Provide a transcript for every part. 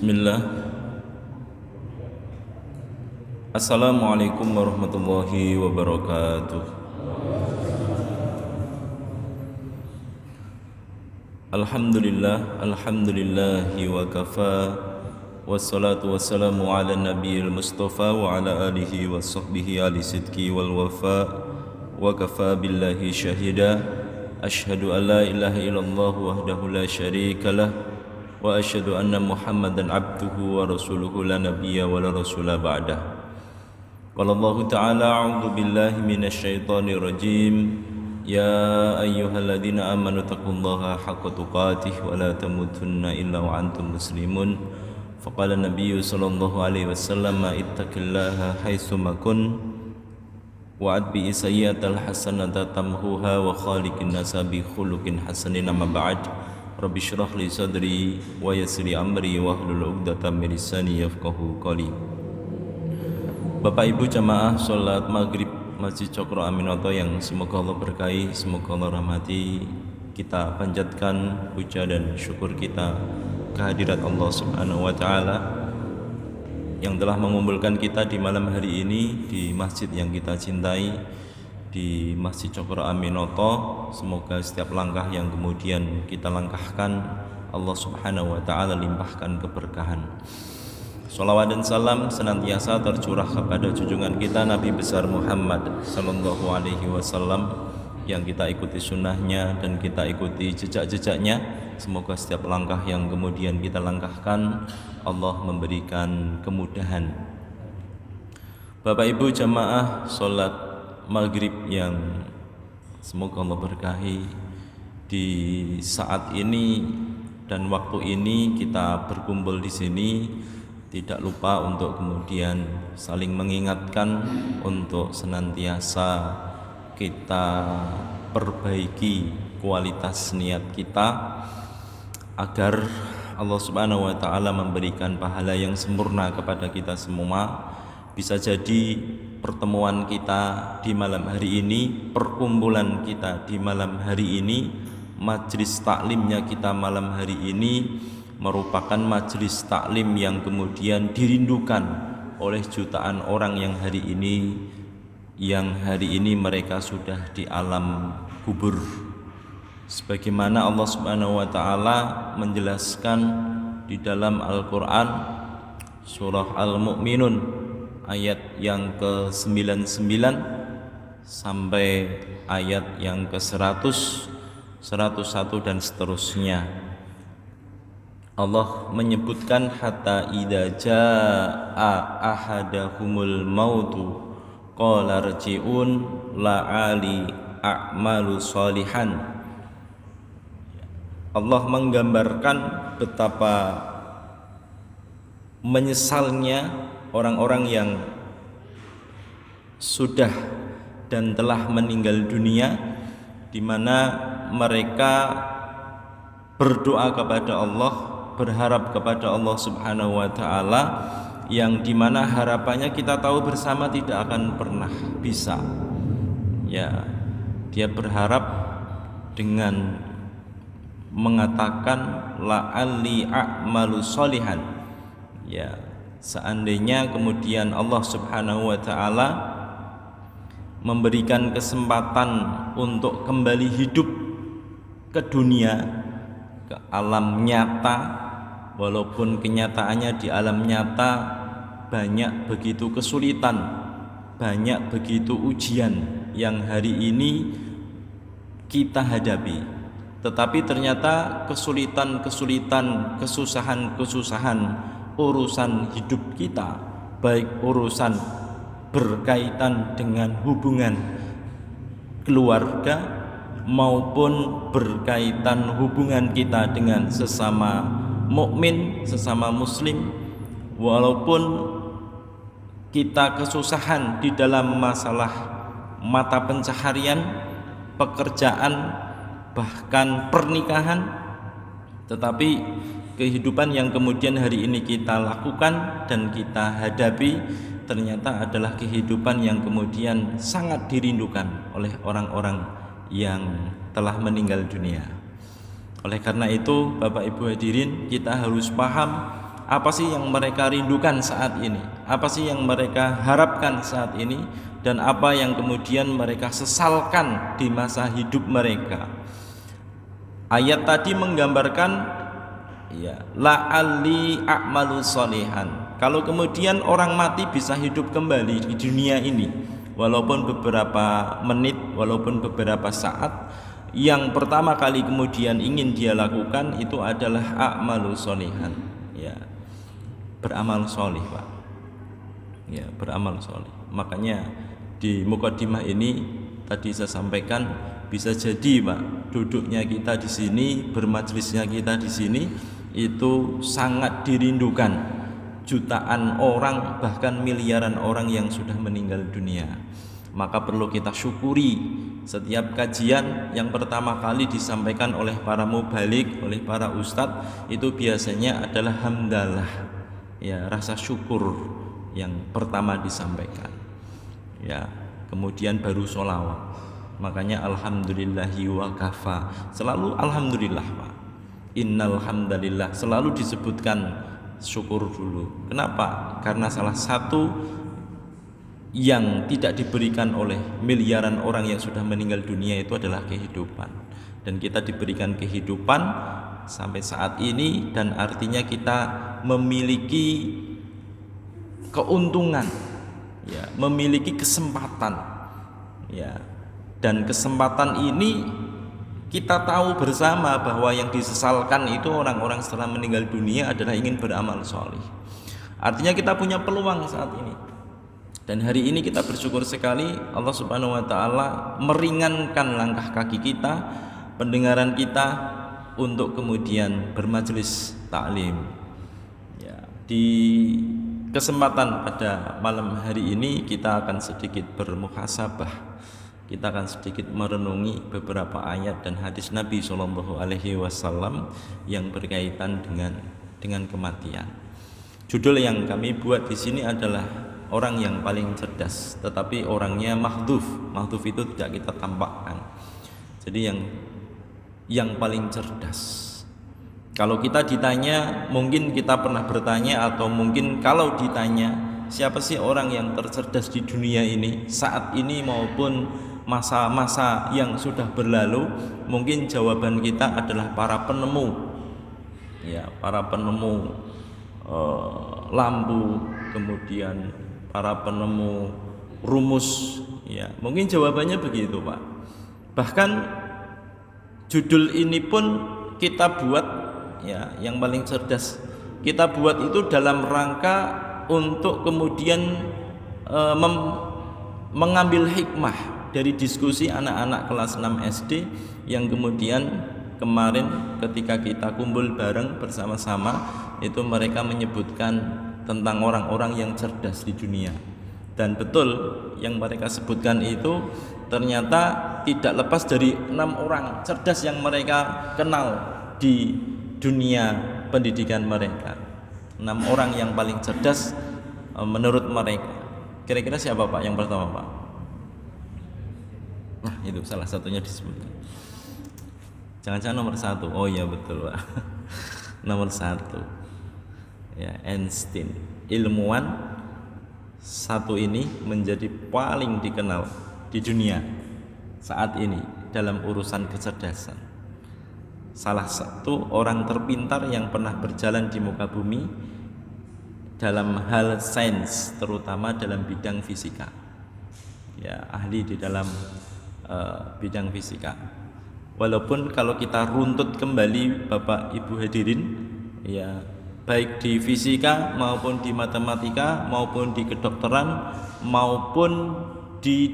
Bismillah. Assalamualaikum warahmatullahi wabarakatuh. Alhamdulillahi wa kafa. Wassalatu wassalamu ala nabiyil mustafa wa ala alihi wa sahbihi ali sidki wal wafa. Wa kafa billahi syahida. Ashhadu an la ilaha illallah wahdahu la syarika lah. Wa asyhadu anna Muhammadan abduhu wa rasuluhu la nabiyya wa la rasula ba'dah. Qala Allah ta'ala a'udzu billahi minasy syaithanir rajim. Ya ayyuhalladzina amanu taqullaha haqqa tuqatih wa la tamutunna illa wa antum muslimun. Faqala Nabiyyu sallallahu alaihi wasallam ittaqillaha haitsu ma kun wa adbi sayyi'atal hasanata tamhuha wa khaliqin nasa bi khuluqin hasanin amma ba'd. Rabbi syrah li sadri wa yassir li amri wahlul 'uqdatam min lisani yafqahu qawli. Bapak Ibu jamaah salat maghrib Masjid Cokro Aminoto yang semoga Allah berkahi, semoga Allah rahmati, kita panjatkan puja dan syukur kita kehadirat Allah Subhanahu wa taala yang telah mengumpulkan kita di malam hari ini di masjid yang kita cintai, di Masjid Cokro Aminoto. Semoga setiap langkah yang kemudian kita langkahkan Allah Subhanahu wa taala limpahkan keberkahan. Shalawat dan salam senantiasa tercurah kepada junjungan kita Nabi besar Muhammad sallallahu alaihi wasallam yang kita ikuti sunnahnya dan kita ikuti jejak-jejaknya. Semoga setiap langkah yang kemudian kita langkahkan Allah memberikan kemudahan. Bapak Ibu jamaah salat maghrib yang semoga Allah berkahi, di saat ini dan waktu ini kita berkumpul di sini tidak lupa untuk kemudian saling mengingatkan untuk senantiasa kita perbaiki kualitas niat kita agar Allah Subhanahu wa taala memberikan pahala yang sempurna kepada kita semua. Bisa jadi pertemuan kita di malam hari ini, perkumpulan kita di malam hari ini, majelis taklimnya kita malam hari ini merupakan majelis taklim yang kemudian dirindukan oleh jutaan orang yang hari ini mereka sudah di alam kubur. Sebagaimana Allah Subhanahu wa taala menjelaskan di dalam Al-Qur'an surah Al-Mu'minun ayat yang ke-99 sampai ayat yang ke-100, 101 dan seterusnya. Allah menyebutkan hatta idza jaa ahadahumul mautu qala rji'un la'ali a'malu sholihan. Allah menggambarkan betapa menyesalnya orang-orang yang sudah dan telah meninggal dunia, di mana mereka berdoa kepada Allah, berharap kepada Allah Subhanahu wa taala, yang dimana harapannya kita tahu bersama tidak akan pernah bisa. Ya, dia berharap dengan mengatakan la'alli a'malu sholihan. Ya, seandainya kemudian Allah Subhanahu wa taala memberikan kesempatan untuk kembali hidup ke dunia, ke alam nyata, walaupun kenyataannya di alam nyata banyak begitu kesulitan, banyak begitu ujian yang hari ini kita hadapi. Tetapi ternyata kesulitan-kesulitan, kesusahan-kesusahan urusan hidup kita, baik urusan berkaitan dengan hubungan keluarga maupun berkaitan hubungan kita dengan sesama mukmin, sesama muslim, walaupun kita kesusahan di dalam masalah mata pencaharian, pekerjaan, bahkan pernikahan, tetapi kehidupan yang kemudian hari ini kita lakukan dan kita hadapi ternyata adalah kehidupan yang kemudian sangat dirindukan oleh orang-orang yang telah meninggal dunia. Oleh karena itu Bapak Ibu hadirin, kita harus paham apa sih yang mereka rindukan saat ini, apa sih yang mereka harapkan saat ini, dan apa yang kemudian mereka sesalkan di masa hidup mereka. Ayat tadi menggambarkan ya, la'alli a'malu sholihan. Kalau kemudian orang mati bisa hidup kembali di dunia ini, walaupun beberapa menit, walaupun beberapa saat, yang pertama kali kemudian ingin dia lakukan itu adalah a'malu sholihan, ya, beramal soleh, Pak, ya, beramal soleh. Makanya di mukadimah ini tadi saya sampaikan, bisa jadi Pak, duduknya kita di sini, bermajlisnya kita di sini itu sangat dirindukan jutaan orang, bahkan miliaran orang yang sudah meninggal dunia. Maka perlu kita syukuri setiap kajian yang pertama kali disampaikan oleh para mubalik, oleh para ustadz, itu biasanya adalah hamdalah, ya, rasa syukur yang pertama disampaikan, ya, kemudian baru sholawat. Makanya alhamdulillahi wa kafa, selalu alhamdulillah, Pak. Innal hamdalillah, selalu disebutkan syukur dulu. Kenapa? Karena salah satu yang tidak diberikan oleh miliaran orang yang sudah meninggal dunia itu adalah kehidupan, dan kita diberikan kehidupan sampai saat ini, dan artinya kita memiliki keuntungan, ya, memiliki kesempatan, ya, dan kesempatan ini kita tahu bersama bahwa yang disesalkan itu orang-orang setelah meninggal dunia adalah ingin beramal soleh. Artinya kita punya peluang saat ini. Dan hari ini kita bersyukur sekali Allah Subhanahu wa taala meringankan langkah kaki kita, pendengaran kita untuk kemudian bermajelis taklim. Ya, di kesempatan pada malam hari ini kita akan sedikit bermuhasabah. Kita akan sedikit merenungi beberapa ayat dan hadis Nabi Shallallahu alaihi wasallam yang berkaitan dengan kematian. Judul yang kami buat di sini adalah orang yang paling cerdas, tetapi orangnya mahdhuf. Mahdhuf itu tidak kita tampakkan. Jadi yang paling cerdas. Kalau kita ditanya, mungkin kita pernah bertanya, atau mungkin kalau ditanya siapa sih orang yang tercerdas di dunia ini saat ini maupun masa-masa yang sudah berlalu, mungkin jawaban kita adalah para penemu, ya, para penemu lampu, kemudian para penemu rumus, ya, mungkin jawabannya begitu, Pak. Bahkan judul ini pun kita buat, ya, yang paling cerdas kita buat itu dalam rangka untuk kemudian mengambil hikmah dari diskusi anak-anak kelas 6 SD yang kemudian kemarin ketika kita kumpul bareng bersama-sama itu mereka menyebutkan tentang orang-orang yang cerdas di dunia. Dan betul yang mereka sebutkan itu ternyata tidak lepas dari 6 orang cerdas yang mereka kenal di dunia pendidikan mereka. 6 orang yang paling cerdas menurut mereka. Kira-kira siapa, Pak, yang pertama, Pak? Nah, itu salah satunya disebutkan. Jangan-jangan nomor 1. Oh iya betul, Pak. Nomor 1, ya, Einstein. Ilmuwan satu ini menjadi paling dikenal di dunia saat ini dalam urusan kecerdasan. Salah satu orang terpintar yang pernah berjalan di muka bumi dalam hal sains, terutama dalam bidang fisika, ya, ahli di dalam bidang fisika. Walaupun kalau kita runtut kembali Bapak Ibu hadirin, ya, baik di fisika maupun di matematika maupun di kedokteran maupun di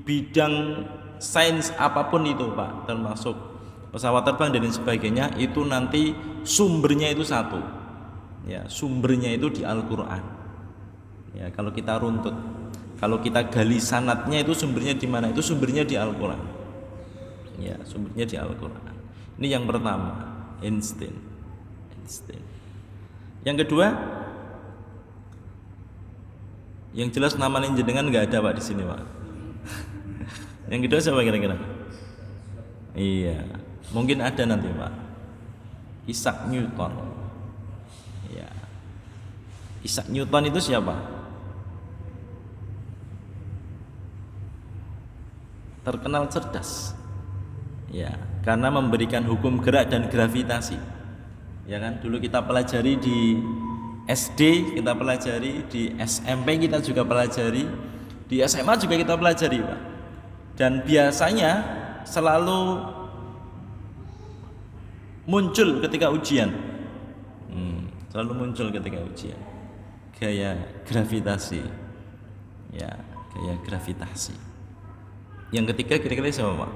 bidang sains apapun itu, Pak, termasuk pesawat terbang dan sebagainya, itu nanti sumbernya itu satu, ya, sumbernya itu di Al-Quran. Ya, kalau kita runtut, kalau kita gali sanadnya itu sumbernya di mana? Itu sumbernya di Al-Quran. Ya, sumbernya di Al-Quran. Ini yang pertama, Einstein. Yang kedua, yang jelas nama jenengan nggak ada, Pak, di sini, Pak. Yang kedua siapa kira-kira? Iya, mungkin ada nanti, Pak. Isaac Newton. Ya, Isaac Newton itu siapa? Terkenal cerdas. Ya, karena memberikan hukum gerak dan gravitasi. Ya kan, dulu kita pelajari di SD, kita pelajari di SMP, kita juga pelajari di SMA juga kita pelajari, Pak. Dan biasanya selalu muncul ketika ujian. Selalu muncul ketika ujian. Gaya gravitasi. Ya, gaya gravitasi. Yang ketiga kira-kira siapa, Pak?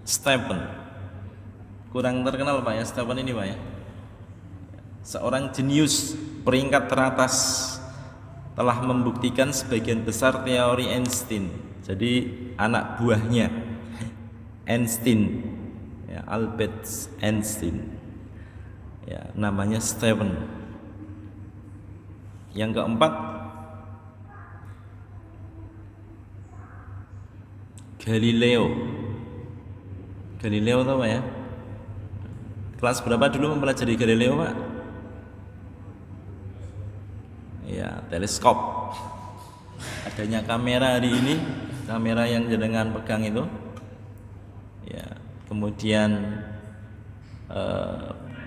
Stephen. Kurang terkenal, Pak ya, Stephen ini, Pak ya. Seorang jenius peringkat teratas, telah membuktikan sebagian besar teori Einstein. Jadi anak buahnya Einstein, ya, Albert Einstein, ya, namanya Stephen. Yang keempat, Galileo. Galileo tahu ya? Kelas berapa dulu mempelajari Galileo, Pak? Ya, teleskop. Adanya kamera hari ini, kamera yang jenengan pegang itu. Ya, kemudian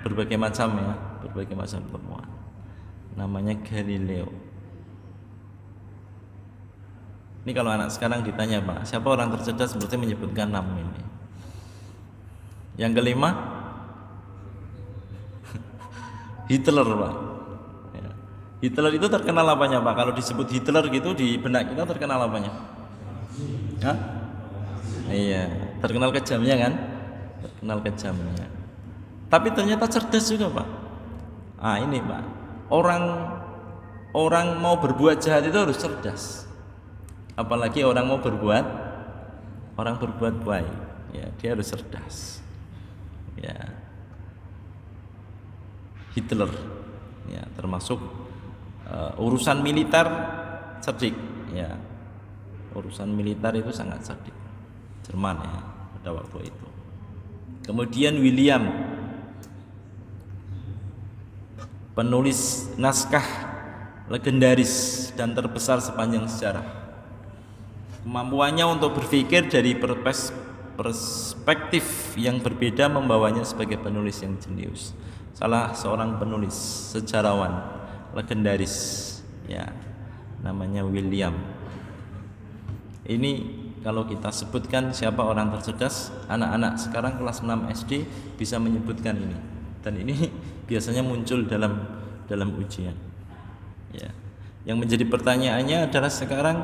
berbagai macam temuan. Namanya Galileo. Ini kalau anak sekarang ditanya, Pak, siapa orang tercerdas, berarti menyebutkan 6 ini. Yang kelima, Hitler, Pak. Ya. Hitler itu terkenal apanya, Pak? Kalau disebut Hitler gitu di benak kita terkenal apanya? Hah? Iya, terkenal kejamnya kan? Terkenal kejamnya. Tapi ternyata cerdas juga, Pak. Ini, Pak. Orang mau berbuat jahat itu harus cerdas. Apalagi orang berbuat baik, ya, dia harus cerdas. Ya. Hitler, ya, termasuk urusan militer cerdik, ya. Urusan militer itu sangat cerdik. Jerman, ya, pada waktu itu. Kemudian William, penulis naskah legendaris dan terbesar sepanjang sejarah. Kemampuannya untuk berpikir dari perspektif yang berbeda membawanya sebagai penulis yang jenius. Salah seorang penulis, sejarawan legendaris, ya, namanya William. Ini kalau kita sebutkan siapa orang tercerdas, anak-anak sekarang kelas 6 SD bisa menyebutkan ini. Dan ini biasanya muncul dalam ujian. Ya. Yang menjadi pertanyaannya adalah sekarang,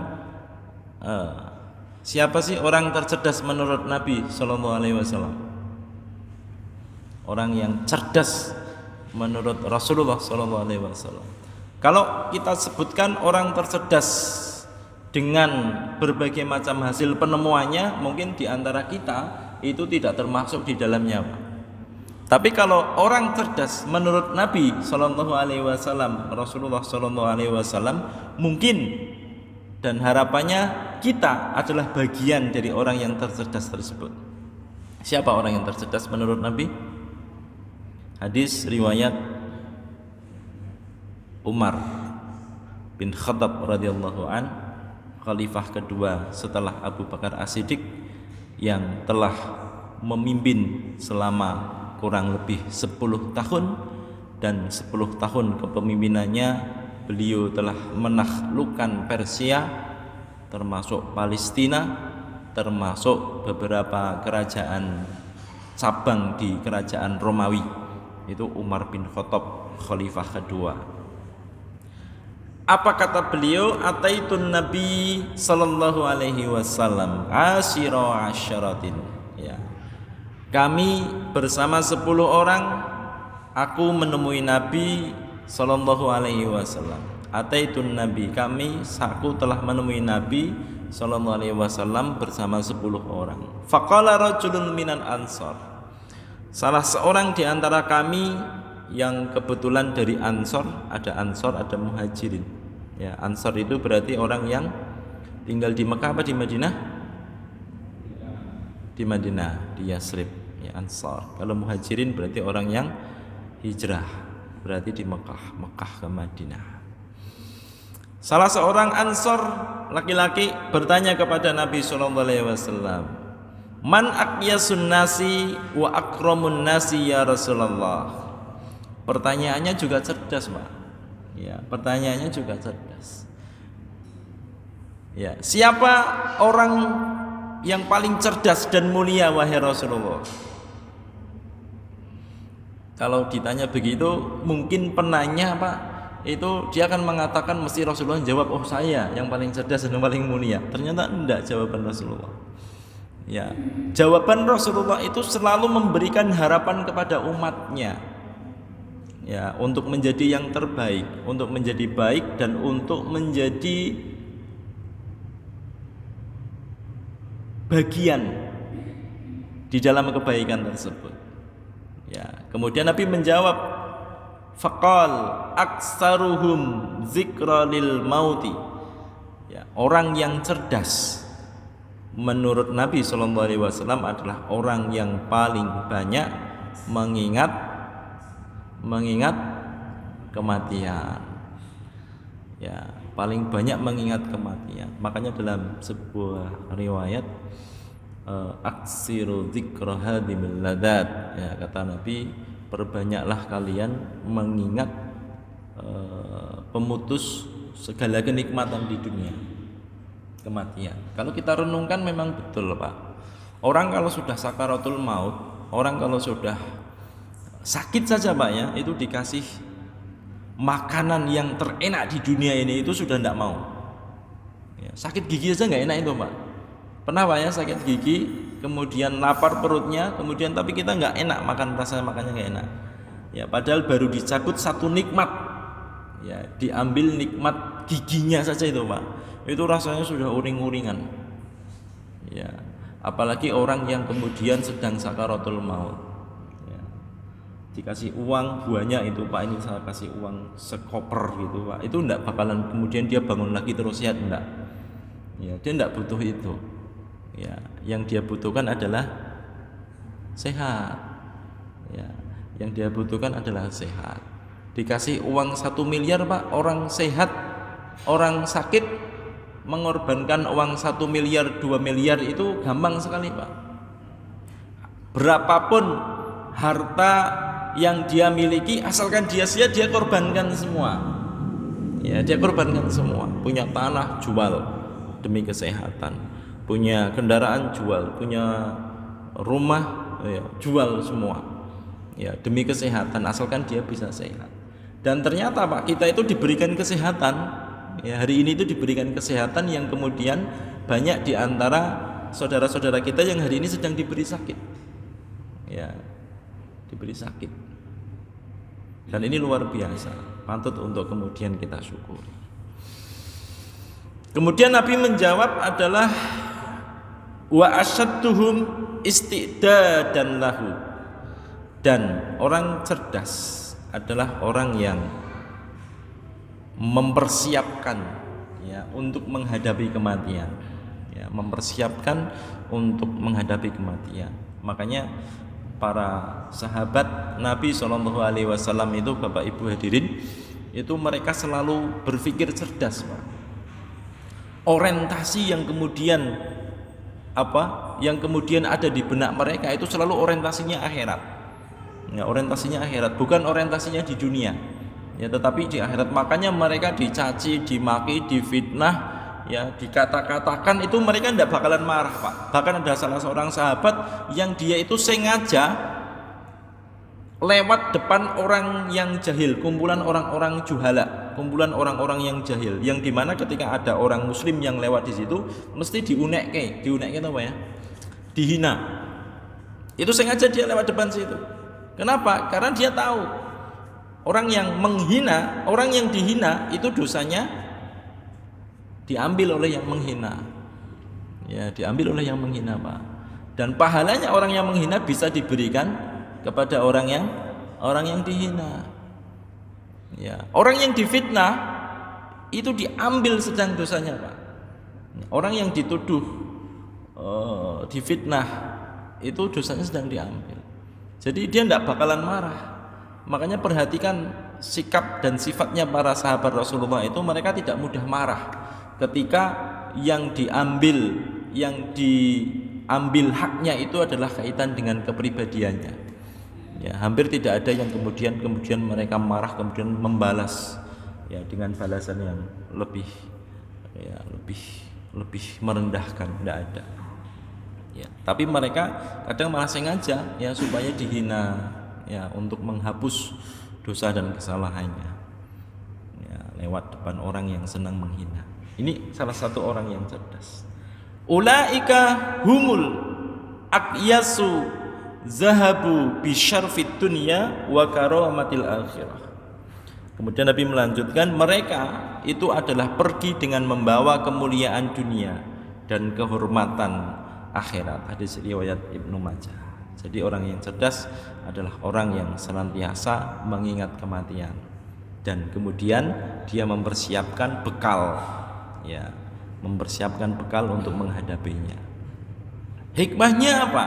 siapa sih orang tercerdas menurut Nabi Sallallahu Alaihi Wasallam? Orang yang cerdas menurut Rasulullah Sallallahu Alaihi Wasallam. Kalau kita sebutkan orang tercerdas dengan berbagai macam hasil penemuannya, mungkin di antara kita itu tidak termasuk di dalamnya, Pak. Tapi kalau orang cerdas menurut Nabi Sallallahu Alaihi Wasallam, Rasulullah Sallallahu Alaihi Wasallam, mungkin dan harapannya kita adalah bagian dari orang yang tercerdas tersebut. Siapa orang yang tercerdas menurut Nabi? Hadis riwayat Umar bin Khattab radhiyallahu an, khalifah kedua setelah Abu Bakar As-Siddiq, yang telah memimpin selama kurang lebih 10 tahun, dan 10 tahun kepemimpinannya beliau telah menaklukkan Persia, termasuk Palestina, termasuk beberapa kerajaan cabang di kerajaan Romawi. Itu Umar bin Khattab, khalifah kedua. Apa kata beliau? Ataitun Nabi sallallahu alaihi wasallam asyira asyaratin. Ya. Kami bersama 10 orang, aku menemui Nabi sallallahu alaihi wasallam. Ataitun Nabi, aku telah menemui Nabi sallallahu alaihi wasallam bersama 10 orang. Faqala rajulun minal ansar. Salah seorang di antara kami yang kebetulan dari Ansor, ada Muhajirin. Ya, Ansor itu berarti orang yang tinggal di Mekah apa di Madinah? Di Madinah, di Yasrib, ya, Ansor. Kalau Muhajirin berarti orang yang hijrah, berarti di Mekah ke Madinah. Salah seorang Ansor laki-laki bertanya kepada Nabi SAW, "Man aqyasun nasi wa akramun nasi ya Rasulullah?" Pertanyaannya juga cerdas, Pak. Ya, pertanyaannya juga cerdas. Ya, siapa orang yang paling cerdas dan mulia wahai Rasulullah? Kalau ditanya begitu, mungkin penanya, Pak, itu dia akan mengatakan mesti Rasulullah jawab, "Oh, saya yang paling cerdas dan paling mulia." Ternyata enggak jawaban Rasulullah. Ya, jawaban Rasulullah itu selalu memberikan harapan kepada umatnya. Ya, untuk menjadi yang terbaik, untuk menjadi baik dan untuk menjadi bagian di dalam kebaikan tersebut. Ya, kemudian Nabi menjawab, faqal aksaruhum zikra lil mauti. Ya, orang yang cerdas menurut Nabi SAW adalah orang yang paling banyak mengingat kematian. Ya, paling banyak mengingat kematian. Makanya dalam sebuah riwayat, aksiru dzikra hadimil ladat, ya, kata Nabi, perbanyaklah kalian mengingat pemutus segala kenikmatan di dunia, kematian. Kalau kita renungkan memang betul, Pak. Orang kalau sudah sakaratul maut, orang kalau sudah sakit saja, Pak, ya, itu dikasih makanan yang terenak di dunia ini itu sudah tidak mau. Ya, sakit gigi saja nggak enak itu, Pak. Pernah, Pak, ya, sakit gigi, kemudian lapar perutnya, kemudian tapi kita nggak enak makan, rasanya makannya nggak enak. Ya, padahal baru dicabut satu nikmat, ya, diambil nikmat giginya saja itu, Pak. Itu rasanya sudah uring-uringan. Ya, apalagi orang yang kemudian sedang sakaratul maut. Ya, dikasih uang banyak itu, Pak, ini saya kasih uang sekoper gitu, Pak. Itu enggak bakalan kemudian dia bangun lagi terus sehat, enggak. Ya, dia enggak butuh itu. Ya, yang dia butuhkan adalah sehat. Ya, yang dia butuhkan adalah sehat. Dikasih uang 1 miliar, Pak, orang sehat, orang sakit mengorbankan uang 1 miliar, 2 miliar itu gampang sekali, Pak. Berapapun harta yang dia miliki, asalkan dia sehat, dia korbankan semua. Ya, dia korbankan semua. Punya tanah, jual demi kesehatan. Punya kendaraan, jual. Punya rumah, ya, jual semua. Ya, demi kesehatan, asalkan dia bisa sehat. Dan ternyata, Pak, kita itu diberikan kesehatan. Ya, hari ini itu diberikan kesehatan yang kemudian banyak di antara saudara-saudara kita yang hari ini sedang diberi sakit. Ya, diberi sakit. Dan ini luar biasa, patut untuk kemudian kita syukuri. Kemudian Nabi menjawab adalah wa asyadduhum istidadan lahu. Dan orang cerdas adalah orang yang mempersiapkan, ya, untuk menghadapi kematian. Ya, mempersiapkan untuk menghadapi kematian. Makanya para sahabat Nabi SAW itu, Bapak Ibu hadirin, itu mereka selalu berpikir cerdas, Pak. Orientasi yang kemudian yang kemudian ada di benak mereka itu selalu orientasinya akhirat. Ya, orientasinya akhirat, bukan orientasinya di dunia. Ya, tetapi di akhirat. Makanya mereka dicaci, dimaki, difitnah, ya, dikata-katakan itu mereka tidak bakalan marah, Pak. Bahkan ada salah seorang sahabat yang dia itu sengaja lewat depan orang yang jahil, kumpulan orang-orang juhala, kumpulan orang-orang yang jahil, yang dimana ketika ada orang muslim yang lewat di situ mesti diunekke itu apa ya? Dihina. Itu sengaja dia lewat depan situ. Kenapa? Karena dia tahu orang yang menghina, orang yang dihina itu dosanya diambil oleh yang menghina. Ya, diambil oleh yang menghina, Pak. Dan pahalanya orang yang menghina bisa diberikan kepada orang yang dihina. Ya, orang yang difitnah itu diambil sedang dosanya, Pak. Orang yang dituduh difitnah itu dosanya sedang diambil. Jadi dia tidak bakalan marah. Makanya perhatikan sikap dan sifatnya para sahabat Rasulullah itu, mereka tidak mudah marah ketika yang diambil haknya itu adalah kaitan dengan kepribadiannya. Ya, hampir tidak ada yang kemudian mereka marah kemudian membalas ya dengan balasan yang lebih merendahkan, tidak ada. Ya, tapi mereka kadang malah sengaja ya supaya dihina ya, untuk menghapus dosa dan kesalahannya ya, lewat depan orang yang senang menghina. Ini salah satu orang yang cerdas. Ulaika humul aqyasu zahabu bisyarfid dunya wa karamatil akhirah. Kemudian Nabi melanjutkan, mereka itu adalah pergi dengan membawa kemuliaan dunia dan kehormatan akhirat. Hadis riwayat Ibnu Majah. Jadi orang yang cerdas adalah orang yang senantiasa mengingat kematian dan kemudian dia mempersiapkan bekal ya, mempersiapkan bekal untuk menghadapinya. Hikmahnya apa?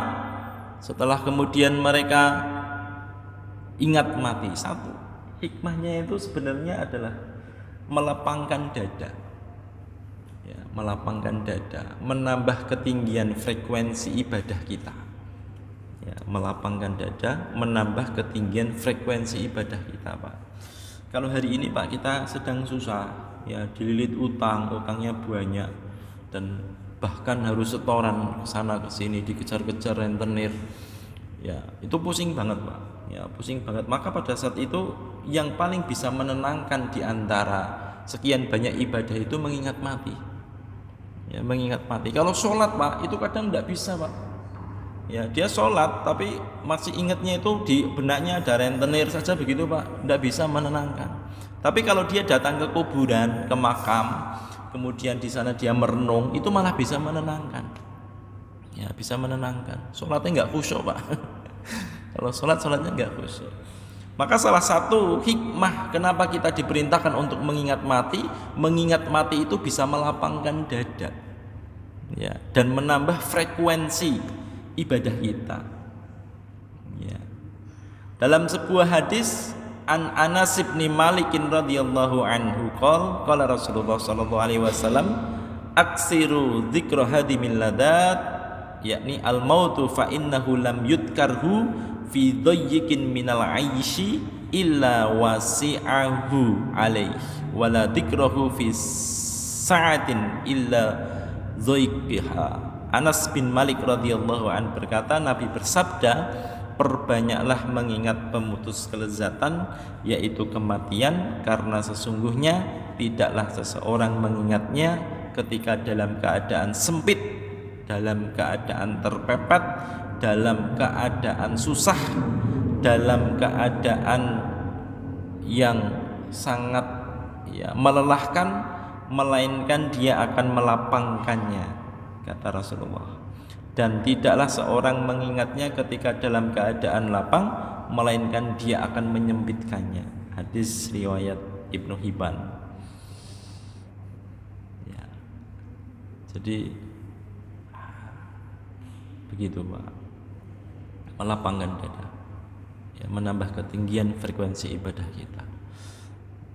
Setelah kemudian mereka ingat mati, satu hikmahnya itu sebenarnya adalah melapangkan dada ya, melapangkan dada, menambah ketinggian frekuensi ibadah kita ya, melapangkan dada, menambah ketinggian frekuensi ibadah kita, Pak. Kalau hari ini Pak kita sedang susah ya, dililit utangnya banyak dan bahkan harus setoran ke sana ke sini, dikejar-kejar rentenir ya, itu pusing banget Pak ya, pusing banget. Maka pada saat itu yang paling bisa menenangkan di antara sekian banyak ibadah itu mengingat mati ya, mengingat mati. Kalau sholat Pak itu kadang tidak bisa Pak ya, dia sholat tapi masih ingatnya itu di benaknya ada rentenir saja begitu Pak, tidak bisa menenangkan. Tapi kalau dia datang ke kuburan, ke makam, kemudian di sana dia merenung, itu malah bisa menenangkan ya, bisa menenangkan. Sholatnya nggak khusyuk Pak kalau sholatnya nggak khusyuk. Maka salah satu hikmah kenapa kita diperintahkan untuk mengingat mati itu bisa melapangkan dada ya, dan menambah frekuensi ibadah kita ya. Dalam sebuah hadis an Anas bin Malik radhiyallahu anhu qala Rasulullah sallallahu alaihi wasallam aksiru dzikra hadimil ladat, yakni al mautu fa innahu lam yudkarhu fi dhayyikin minal aishi illa wasi'ahu alaihi wala dzikrahu fi sa'atin illa dhayyiha. Anas bin Malik radhiyallahu an berkata, Nabi bersabda, perbanyaklah mengingat pemutus kelezatan, yaitu kematian, karena sesungguhnya tidaklah seseorang mengingatnya ketika dalam keadaan sempit, dalam keadaan terpepet, dalam keadaan susah, dalam keadaan yang sangat ya, melelahkan, melainkan dia akan melapangkannya, kata Rasulullah. Dan tidaklah seorang mengingatnya ketika dalam keadaan lapang, melainkan dia akan menyempitkannya. Hadis riwayat Ibnu Hibban ya. Jadi begitu Pak, melapangkan dada ya, menambah ketinggian frekuensi ibadah kita.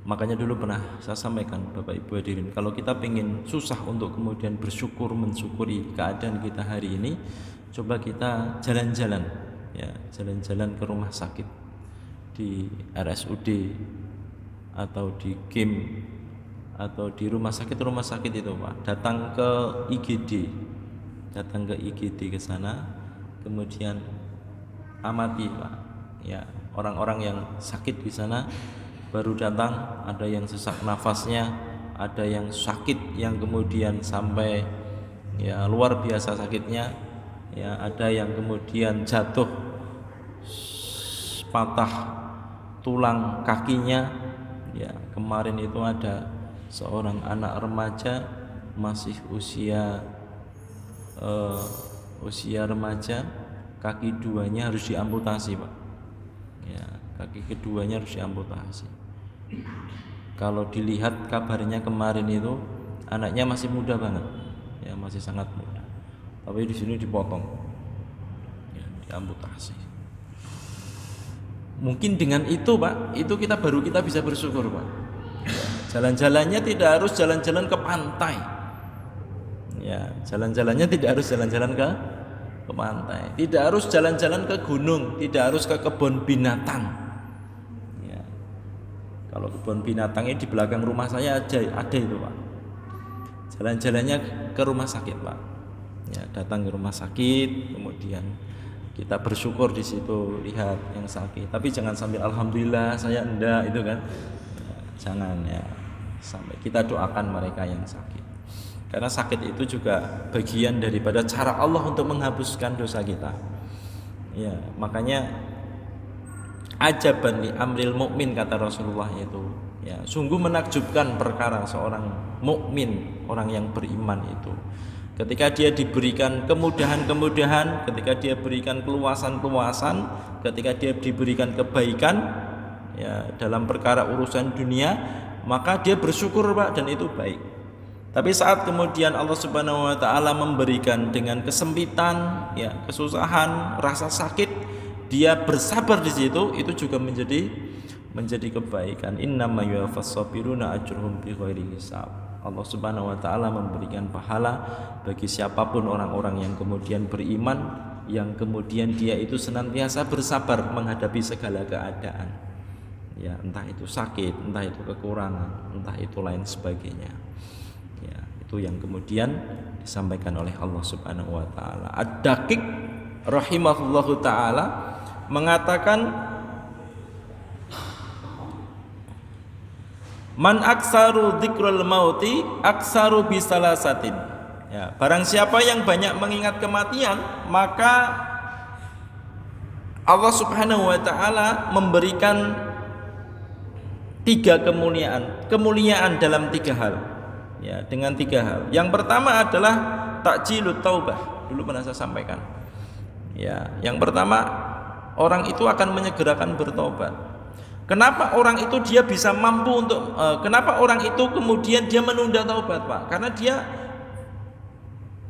Makanya dulu pernah saya sampaikan Bapak Ibu hadirin, kalau kita ingin susah untuk kemudian bersyukur, mensyukuri keadaan kita hari ini, coba kita jalan-jalan ya, jalan-jalan ke rumah sakit, di RSUD atau di KIM atau di rumah sakit itu Pak, datang ke IGD ke sana, kemudian amati Pak ya, orang-orang yang sakit di sana baru datang, ada yang sesak nafasnya, ada yang sakit yang kemudian sampai ya luar biasa sakitnya ya, ada yang kemudian jatuh patah tulang kakinya ya. Kemarin itu ada seorang anak remaja masih usia remaja, kaki duanya harus diamputasi Pak ya, kaki keduanya harus diamputasi. Kalau dilihat kabarnya kemarin itu anaknya masih muda banget ya, masih sangat muda, tapi di sini dipotong ya, diamputasi. Mungkin dengan itu Pak, itu kita bisa bersyukur Pak. Jalan-jalannya tidak harus jalan-jalan ke pantai. Ya, jalan-jalannya tidak harus jalan-jalan ke pantai, tidak harus jalan-jalan ke gunung, tidak harus ke kebun binatang. Ya. Kalau kebun binatangnya di belakang rumah saya ada itu Pak. Jalan-jalannya ke rumah sakit Pak. Ya, datang ke rumah sakit, kemudian kita bersyukur di situ lihat yang sakit. Tapi jangan sambil alhamdulillah saya enggak itu kan. Ya, jangan ya. Sampai kita doakan mereka yang sakit. Karena sakit itu juga bagian daripada cara Allah untuk menghapuskan dosa kita. Ya, makanya ajaban li amril mukmin kata Rasulullah itu. Ya, sungguh menakjubkan perkara seorang mukmin, orang yang beriman itu. Ketika dia diberikan kemudahan-kemudahan, ketika dia berikan keluasan-keluasan, ketika dia diberikan kebaikan ya dalam perkara urusan dunia, maka dia bersyukur Pak, dan itu baik. Tapi saat kemudian Allah Subhanahu wa taala memberikan dengan kesempitan, ya, kesusahan, rasa sakit, dia bersabar di situ, itu juga menjadi kebaikan. Innama yuwaffas sabiruna ajruhum bighairi hisab. Allah Subhanahu wa taala memberikan pahala bagi siapapun orang-orang yang kemudian beriman, yang kemudian dia itu senantiasa bersabar menghadapi segala keadaan. Ya, entah itu sakit, entah itu kekurangan, entah itu lain sebagainya. Ya, itu yang kemudian disampaikan oleh Allah Subhanahu wa taala. Ad-Daqiq rahimahullahu taala mengatakan man aksaru dzikrul mauti aksaru bisalasatin. Ya, barang siapa yang banyak mengingat kematian, maka Allah Subhanahu wa taala memberikan 3 kemuliaan dalam 3 hal. Ya, dengan 3 hal. Yang pertama adalah takjilut taubah. Dulu pernah saya sampaikan. Ya, yang pertama orang itu akan menyegerakan bertobat. Kenapa orang itu dia bisa mampu untuk kenapa orang itu kemudian dia menunda taubat, Pak? Karena dia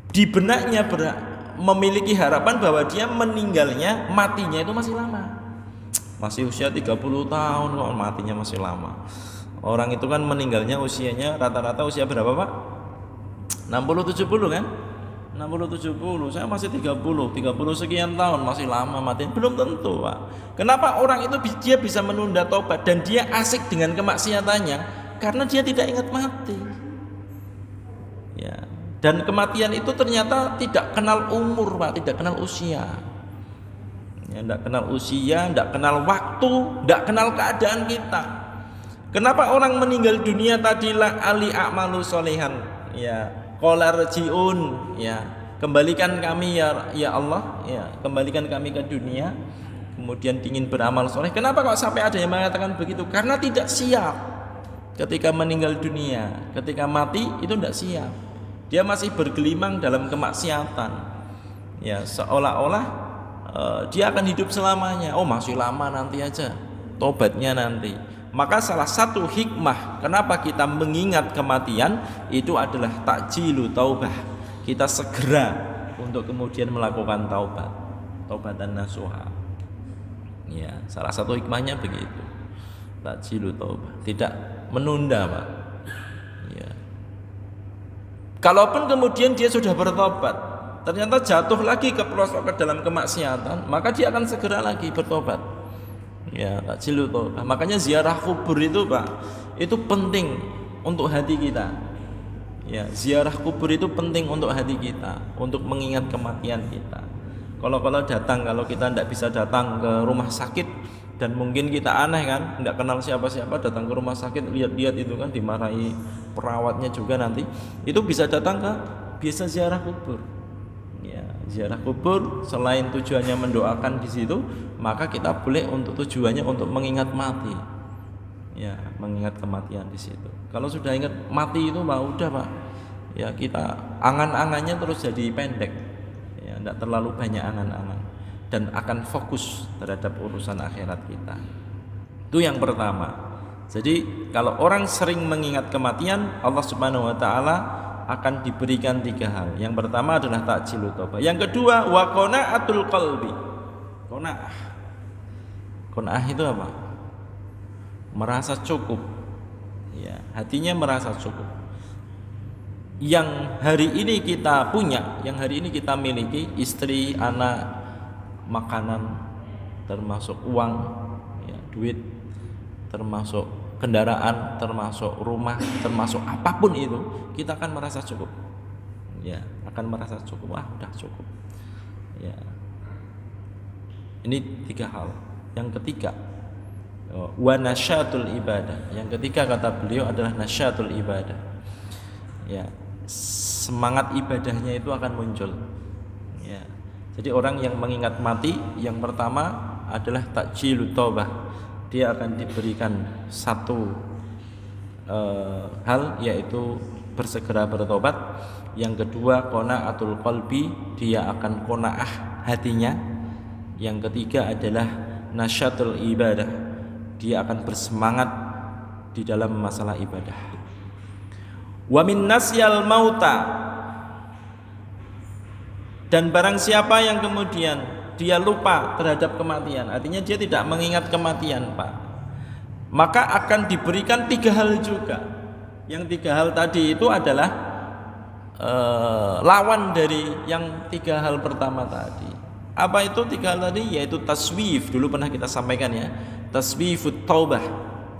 di benaknya memiliki harapan bahwa dia meninggalnya, matinya itu masih lama. Masih usia 30 tahun kok matinya masih lama. Orang itu kan meninggalnya usianya rata-rata usia berapa Pak? 60-70 kan? 60-70, saya masih 30 sekian tahun, masih lama mati. Belum tentu Pak. Kenapa orang itu dia bisa menunda tobat dan dia asik dengan kemaksiatannya? Karena dia tidak ingat mati. Ya. Dan kematian itu ternyata tidak kenal umur Pak, tidak kenal usia. Ya, tidak kenal usia, tidak kenal waktu, tidak kenal keadaan kita. Kenapa orang meninggal dunia tadilah ali a'malu solehan, ya qala rji'un, ya kembalikan kami ya Allah, ya kembalikan kami ke dunia, kemudian ingin beramal soleh. Kenapa kok sampai ada yang mengatakan begitu? Karena tidak siap ketika meninggal dunia, ketika mati itu tidak siap. Dia masih bergelimang dalam kemaksiatan, ya seolah-olah dia akan hidup selamanya. Oh masih lama, nanti aja tobatnya nanti. Maka salah satu hikmah kenapa kita mengingat kematian itu adalah takjilu taubah. Kita segera untuk kemudian melakukan taubatan nasuha. Ya, salah satu hikmahnya begitu. Takjilu taubah, tidak menunda, Pak. Ya. Kalaupun kemudian dia sudah bertobat, ternyata jatuh lagi ke pelosok ke dalam kemaksiatan, maka dia akan segera lagi bertobat. Ya, takjilu taubah. Makanya ziarah kubur itu Pak, itu penting untuk hati kita. Ya, ziarah kubur itu penting untuk hati kita, untuk mengingat kematian kita. Kalau kita tidak bisa datang ke rumah sakit dan mungkin kita aneh kan, tidak kenal siapa-siapa, datang ke rumah sakit lihat-lihat itu kan dimarahi perawatnya juga nanti. Itu bisa datang ke biasa ziarah kubur. Ya, ziarah kubur selain tujuannya mendoakan di situ, maka kita boleh untuk tujuannya untuk mengingat mati. Ya, mengingat kematian di situ. Kalau sudah ingat mati itu Pak, udah Pak. Ya, kita angan-angannya terus jadi pendek. Ya, tidak terlalu banyak angan-angan dan akan fokus terhadap urusan akhirat kita. Itu yang pertama. Jadi, kalau orang sering mengingat kematian, Allah Subhanahu wa taala akan diberikan 3 hal. Yang pertama adalah takjilut taubah. Yang kedua wa qana'atul qalbi. Qanaah itu apa? Merasa cukup. Ya, hatinya merasa cukup. Yang hari ini kita punya, yang hari ini kita miliki, istri, anak, makanan, termasuk uang, ya, duit, termasuk kendaraan, termasuk rumah, termasuk apapun itu, kita akan merasa cukup. Ya, akan merasa cukup. Udah cukup. Ya. Ini 3 hal. Yang ketiga, wa nasyatul ibadah. Yang ketiga kata beliau adalah nasyatul ibadah. Ya, semangat ibadahnya itu akan muncul. Ya. Jadi orang yang mengingat mati, yang pertama adalah takjilut taubah. Dia akan diberikan satu hal, yaitu bersegera bertobat. Yang kedua, qanaatul qalbi, dia akan qanaah hatinya. Yang ketiga adalah nasyatul ibadah, dia akan bersemangat di dalam masalah ibadah. Wa min nasyal mauta, dan barang siapa yang kemudian dia lupa terhadap kematian, artinya dia tidak mengingat kematian, Pak, maka akan diberikan 3 hal juga. Yang 3 hal tadi itu adalah lawan dari yang 3 hal pertama tadi. Apa itu 3 hal tadi? Yaitu taswif, dulu pernah kita sampaikan ya, taswifut taubah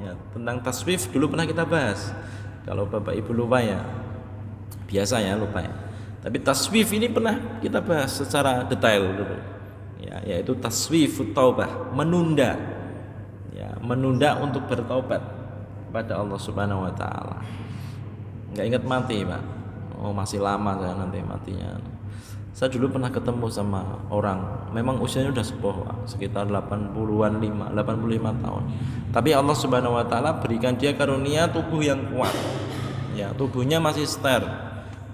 ya, tentang taswif dulu pernah kita bahas. Kalau Bapak Ibu lupa ya, biasa ya lupa ya. Tapi taswif ini pernah kita bahas secara detail dulu. Ya, yaitu taswifut taubah, menunda. Ya, menunda untuk bertobat kepada Allah Subhanahu wa taala. Enggak ingat mati, Pak. Oh, masih lama saya nanti matinya. Saya dulu pernah ketemu sama orang, memang usianya udah sepuh, Pak, sekitar 85 tahun. Tapi Allah Subhanahu wa taala berikan dia karunia tubuh yang kuat. Ya, tubuhnya masih ster.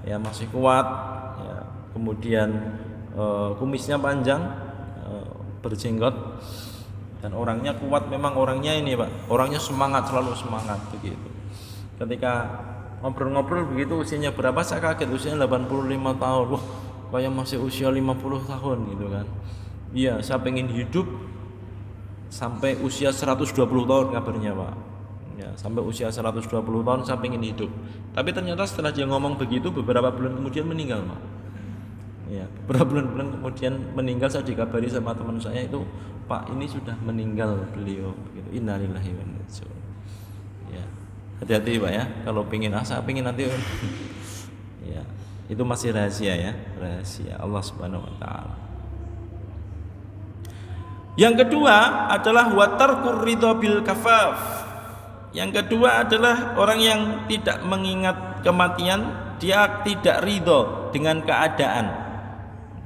Ya, masih kuat. Ya, kemudian kumisnya panjang, berjenggot, dan orangnya kuat. Memang orangnya ini, Pak, orangnya semangat, selalu semangat begitu. Ketika ngobrol-ngobrol begitu, usianya berapa, saya kaget, usianya 85 tahun. Wah, kayak masih usia 50 tahun gitu kan. Iya, saya pengen hidup sampai usia 120 tahun kabarnya, Pak. Ya, sampai usia 120 tahun saya pengen hidup. Tapi ternyata setelah dia ngomong begitu, beberapa bulan kemudian meninggal, Pak. Ya, beberapa bulan kemudian meninggal. Saya dikabari sama teman saya itu, Pak, ini sudah meninggal beliau begitu. Innalillahi wa inna ilaihi raji'un. Ya. Hati-hati, Pak ya, kalau pengen saya pengen nanti ya, itu masih rahasia ya, rahasia Allah Subhanahu wa taala. Yang kedua adalah wa tarkur ridha bil kafaf. Yang kedua adalah orang yang tidak mengingat kematian, dia tidak ridho dengan keadaan.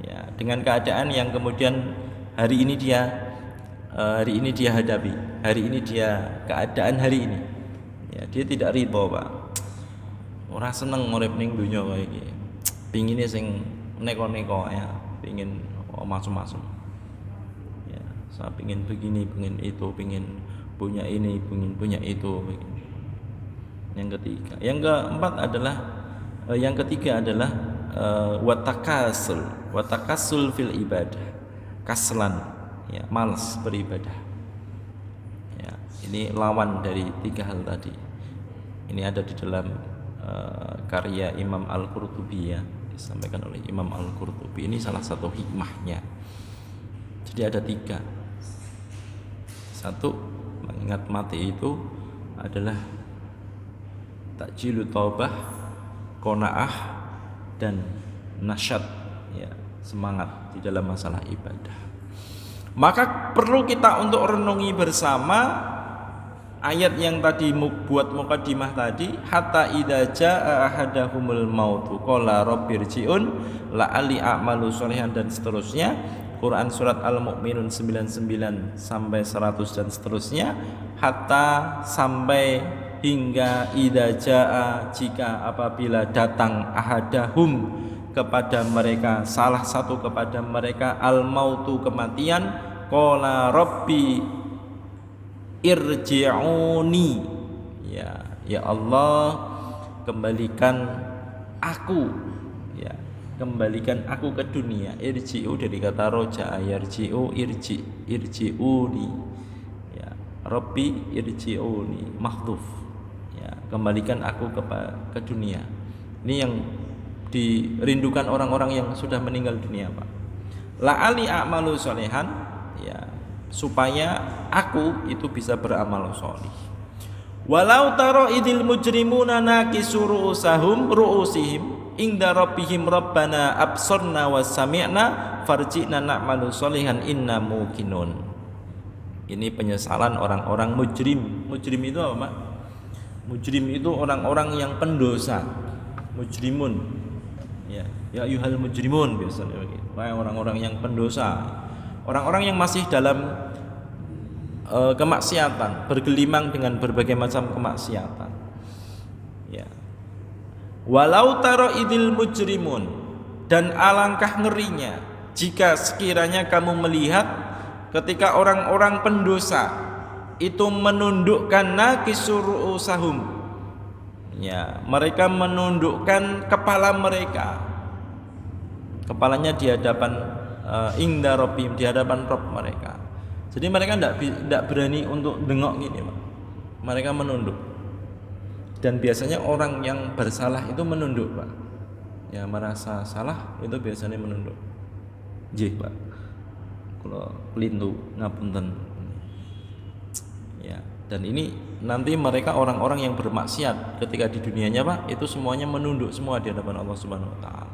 Ya, dengan keadaan yang kemudian hari ini dia hadapi, hari ini dia keadaan hari ini. Ya, dia tidak ridho, Pak. Ora seneng urip ning donya kaya iki. Pingine sing neko-neko ya, pingin masuk-masuk. Ya, saya pingin begini, pingin itu, pingin punya ini, pingin punya itu. Yang ketiga, yang keempat adalah yang ketiga adalah watakasul fil ibadah, kaslan, ya, malas beribadah. Ya, ini lawan dari 3 hal tadi. Ini ada di dalam karya Imam Al-Qurtubi ya, disampaikan oleh Imam Al-Qurtubi. Ini salah satu hikmahnya. Jadi ada 3. Satu, mengingat mati itu adalah takjilut taubah, qanaah, dan nasyad, ya, semangat di dalam masalah ibadah. Maka perlu kita untuk renungi bersama ayat yang tadi buat mukadimah tadi, hatta idza jaa ahadahumul mautu qala rabbirji'un la'alli a'malu sholihan, dan seterusnya. Quran surat Al-Mu'minun 99 sampai 100 dan seterusnya, hatta sampai hingga idza jaa, jika apabila datang ahadahum kepada mereka, salah satu kepada mereka, al-mautu kematian, qala rabbi irji'uni, ya Allah, kembalikan aku, ya, kembalikan aku ke dunia. Irji'u dari kata roja, yarji'u, irji'uni, Rabbi irji'uni mahdhuf. Ya, kembalikan aku ke dunia. Ini yang dirindukan orang-orang yang sudah meninggal dunia, Pak. La'ali a'malu sholihan, ya, supaya aku itu bisa beramal sholih. Walau taro idil mujrimuna nakisu ru'usihim inda rabbihim rabbana absorna wa sami'na farji'na na'malu sholihan inna muqinun. Ini penyesalan orang-orang mujrim. Mujrim itu apa, Pak? Mujrim itu orang-orang yang pendosa. Mujrimun. Ya ayyuhal mujrimun biasanya begitu. Orang-orang yang pendosa. Orang-orang yang masih dalam kemaksiatan, bergelimang dengan berbagai macam kemaksiatan. Ya. Walau taro idil mujrimun, dan alangkah ngerinya jika sekiranya kamu melihat ketika orang-orang pendosa itu menundukkan nakisur usahum, ya, mereka menundukkan kepala mereka, kepalanya di hadapan inda rabbihim, di hadapan Rabb mereka. Jadi mereka tidak berani untuk dengok gini, Pak. Mereka menunduk. Dan biasanya orang yang bersalah itu menunduk, Pak. Ya, merasa salah itu biasanya menunduk. Nggih, Pak. Kula kelintu ngapunten. Ya, dan ini nanti mereka orang-orang yang bermaksiat ketika di dunianya, Pak, itu semuanya menunduk semua di hadapan Allah Subhanahu wa taala.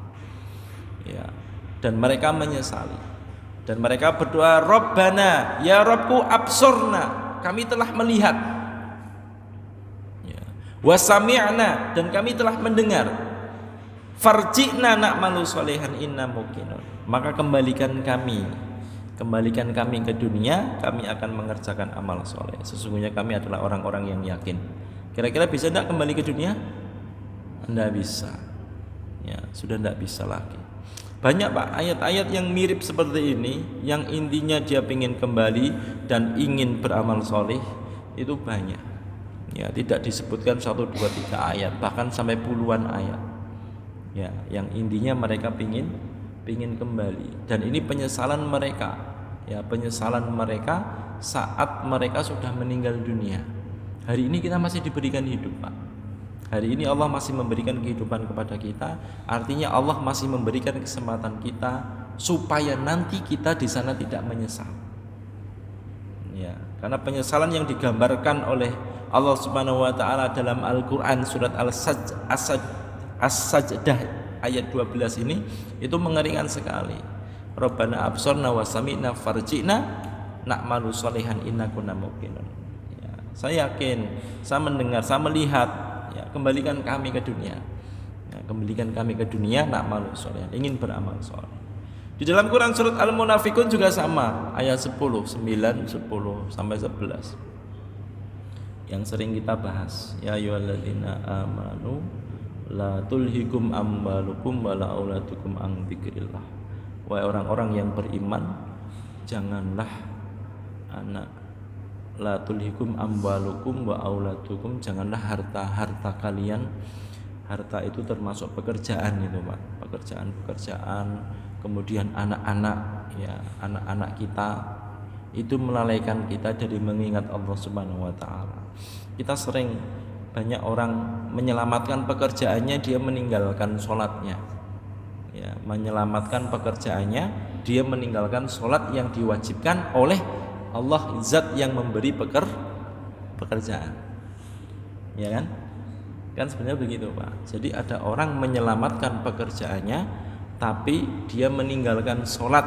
Ya, dan mereka menyesali. Dan mereka berdoa, Rabbana, ya Rabbku absorna, kami telah melihat, ya, wasami'na, dan kami telah mendengar, farji'na na'malu sholihan inna muqinun, maka kembalikan kami ke dunia, kami akan mengerjakan amal soleh, sesungguhnya kami adalah orang-orang yang yakin. Kira-kira bisa tidak kembali ke dunia? Tidak bisa, ya, sudah tidak bisa lagi. Banyak, Pak, ayat-ayat yang mirip seperti ini, yang intinya dia ingin kembali dan ingin beramal soleh, itu banyak. Ya, tidak disebutkan 1, 2, 3 ayat, bahkan sampai puluhan ayat. Ya, yang intinya mereka ingin kembali, dan ini penyesalan mereka. Ya, penyesalan mereka saat mereka sudah meninggal dunia. Hari ini kita masih diberikan hidup, Pak. Hari ini Allah masih memberikan kehidupan kepada kita, artinya Allah masih memberikan kesempatan kita supaya nanti kita di sana tidak menyesal. Ya, karena penyesalan yang digambarkan oleh Allah Subhanahu wa taala dalam Al-Qur'an surat As-Sajdah ayat 12 ini itu mengerikan sekali. Rabbana absorna wa sami'na farji'na na'malu sholihan inna kunna muqinun. Ya, saya yakin, saya mendengar, saya melihat, ya, kembalikan kami ke dunia. Ya, kembalikan kami ke dunia, na'malu sholihan, ingin beramal soleh. Di dalam Quran surat Al-Munafikun juga sama, ayat 10, 9, 10 sampai 11. Yang sering kita bahas, ya ayyuhalladzina amanu la tulhikum amwalukum wala auladukum an dzikrillah. Wahai orang-orang yang beriman, janganlah la tulhikum amwalukum wa auladukum, janganlah harta kalian. Harta itu termasuk pekerjaan itu, Pak. Pekerjaan, kemudian anak-anak, ya, anak-anak kita itu melalaikan kita dari mengingat Allah Subhanahu wa taala. Kita sering, banyak orang menyelamatkan pekerjaannya, dia meninggalkan sholatnya. Ya, menyelamatkan pekerjaannya, dia meninggalkan sholat yang diwajibkan oleh Allah, zat yang memberi pekerjaan. Ya kan? Kan sebenarnya begitu, Pak. Jadi ada orang menyelamatkan pekerjaannya, tapi dia meninggalkan sholat,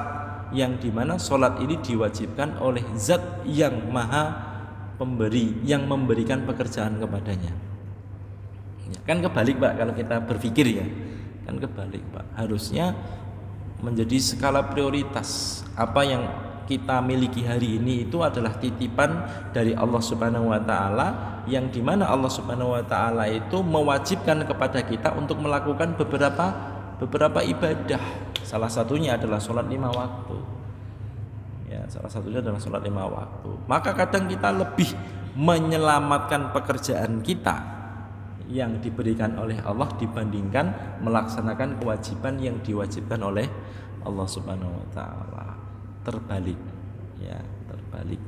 yang dimana sholat ini diwajibkan oleh zat yang maha pemberi, yang memberikan pekerjaan kepadanya. Ya, kan kebalik, Pak, kalau kita berpikir, ya kan kebalik, Pak. Harusnya menjadi skala prioritas. Apa yang kita miliki hari ini itu adalah titipan dari Allah Subhanahu wa taala, yang dimana Allah Subhanahu wa taala itu mewajibkan kepada kita untuk melakukan beberapa ibadah. Salah satunya adalah sholat 5 waktu. Ya, salah satunya adalah sholat 5 waktu. Maka kadang kita lebih menyelamatkan pekerjaan kita yang diberikan oleh Allah dibandingkan melaksanakan kewajiban yang diwajibkan oleh Allah Subhanahu wa taala. Terbalik, ya, terbalik.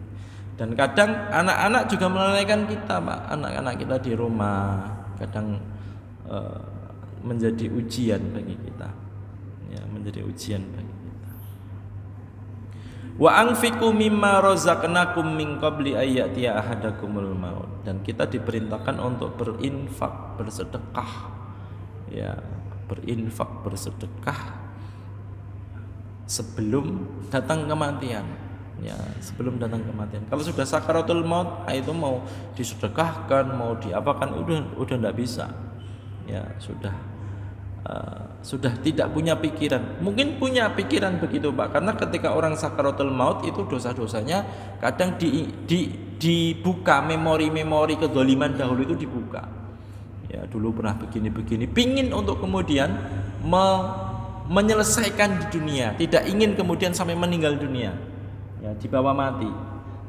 Dan kadang anak-anak juga melalaikan kita, Pak. Anak-anak kita di rumah kadang menjadi ujian bagi kita. Ya, menjadi ujian bagi kita. Wa anfiqu mimma razaqnakum min qabli ayyatiya ahadakumul maut. Dan kita diperintahkan untuk berinfak, bersedekah. Ya, berinfak, bersedekah sebelum datang kematian. Ya, sebelum datang kematian. Kalau sudah sakaratul maut, itu mau disedekahkan, mau diapakan, udah enggak bisa. Ya, sudah tidak punya pikiran. Mungkin punya pikiran begitu, Pak, karena ketika orang sakaratul maut itu dosa-dosanya kadang dibuka, memori-memori kezaliman dahulu itu dibuka. Ya, dulu pernah begini-begini, pingin untuk kemudian menyelesaikan di dunia, tidak ingin kemudian sampai meninggal dunia. Ya, dibawa mati.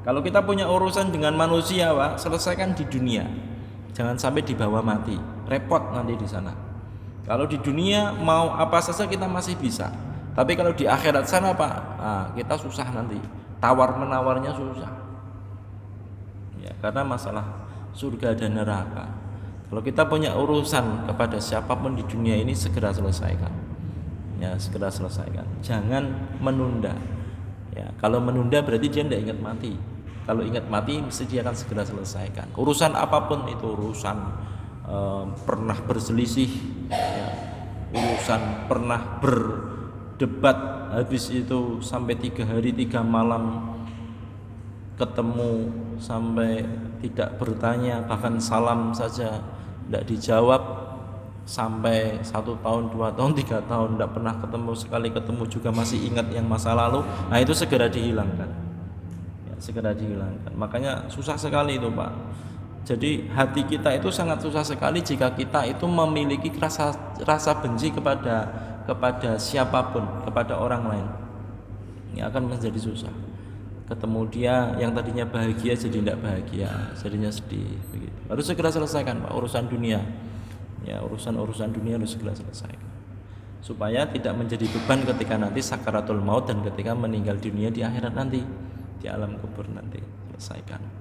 Kalau kita punya urusan dengan manusia, Pak, selesaikan di dunia. Jangan sampai dibawa mati. Repot nanti di sana. Kalau di dunia mau apa saja kita masih bisa. Tapi kalau di akhirat sana, Pak, kita susah nanti. Tawar-menawarnya susah. Ya, karena masalah surga dan neraka. Kalau kita punya urusan kepada siapapun di dunia ini, segera selesaikan. Ya, segera selesaikan. Jangan menunda. Ya, kalau menunda berarti dia tidak ingat mati. Kalau ingat mati, mesti dia akan segera selesaikan. Urusan apapun itu, urusan pernah berselisih, ya, urusan pernah berdebat, habis itu sampai 3 hari 3 malam ketemu, sampai tidak bertanya, bahkan salam saja tidak dijawab, sampai 1 tahun, 2 tahun, 3 tahun tidak pernah ketemu, sekali ketemu juga masih ingat yang masa lalu. Nah, itu segera dihilangkan. Ya, segera dihilangkan. Makanya susah sekali itu, Pak. Jadi hati kita itu sangat susah sekali jika kita itu memiliki rasa benci kepada siapapun, kepada orang lain. Ini akan menjadi susah. Ketemu dia yang tadinya bahagia jadi tidak bahagia, jadinya sedih begitu. Harus segera selesaikan, Pak, urusan dunia. Ya, urusan dunia harus segera selesaikan. Supaya tidak menjadi beban ketika nanti sakaratul maut dan ketika meninggal dunia di akhirat nanti, di alam kubur nanti. Selesaikan.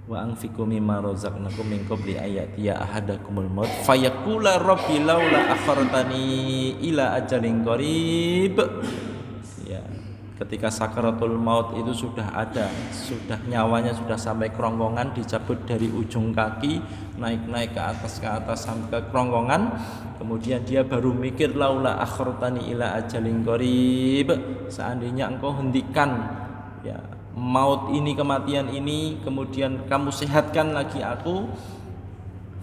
Wa anfiqu mimma razaqnakum min qabli ayatiya ahadakumul maut fayaqula rabbi laula akhartani ila ajalin qarib. Ya, ketika sakaratul maut itu sudah ada, sudah nyawanya sudah sampai kerongkongan, dicabut dari ujung kaki, naik ke atas sampai ke kerongkongan, kemudian dia baru mikir laula akhartani ila ajalin qarib, seandainya engkau hentikan ya maut ini, kematian ini, kemudian kamu sehatkan lagi aku,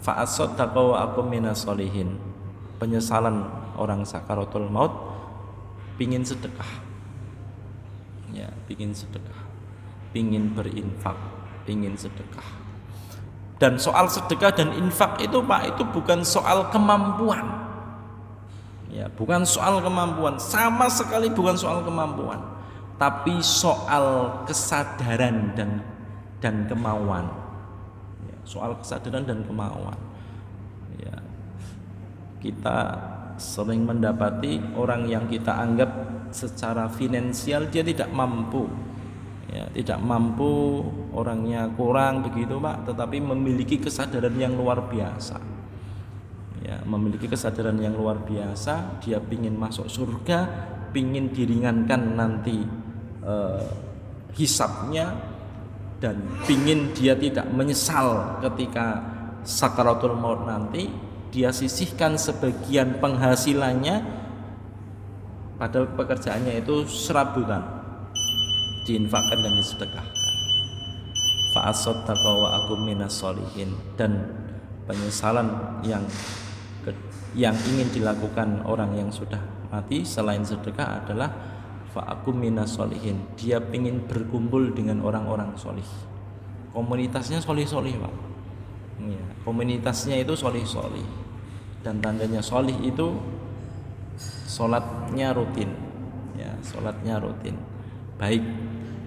fa asaddaqa wa akum minas solihin. Penyesalan orang sakaratul maut, pingin sedekah. Ya, pingin sedekah, pingin berinfak, pingin sedekah. Dan soal sedekah dan infak itu, Pak, itu bukan soal kemampuan. Ya, bukan soal kemampuan, sama sekali bukan soal kemampuan, tapi soal kesadaran dan kemauan. Ya, soal kesadaran dan kemauan. Ya, kita sering mendapati orang yang kita anggap secara finansial dia tidak mampu, ya, tidak mampu, orangnya kurang begitu, Pak, tetapi memiliki kesadaran yang luar biasa. Ya, memiliki kesadaran yang luar biasa, dia pingin masuk surga, pingin diringankan nanti hisabnya, dan pingin dia tidak menyesal ketika sakaratul maut nanti. Dia sisihkan sebagian penghasilannya, padahal pekerjaannya itu serabutan, diinfakkan dan disedekahkan. Fa asaddaqa wa akum minas solihin. Dan penyesalan yang ingin dilakukan orang yang sudah mati selain sedekah adalah fa'akum minas solihin. Dia ingin berkumpul dengan orang-orang solih. Komunitasnya solih-solih, Pak. Ya, komunitasnya itu solih-solih. Dan tandanya solih itu sholatnya rutin. Ya, sholatnya rutin. Baik,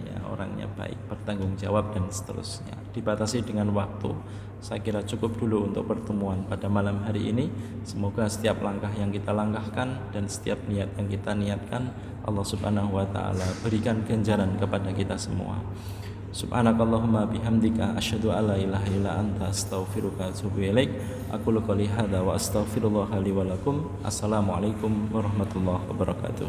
ya, orangnya baik, bertanggung jawab dan seterusnya. Dibatasi dengan waktu. Saya kira cukup dulu untuk pertemuan pada malam hari ini. Semoga setiap langkah yang kita langkahkan dan setiap niat yang kita niatkan, Allah Subhanahu wa ta'ala berikan ganjaran kepada kita semua. Subhanakallahumma bihamdika asyhadu an la ilaha illa anta astaghfiruka wa atubu ilaik. Aqulu qouli hadza wa astaghfirullah li wa lakum. Assalamualaikum warahmatullahi wabarakatuh.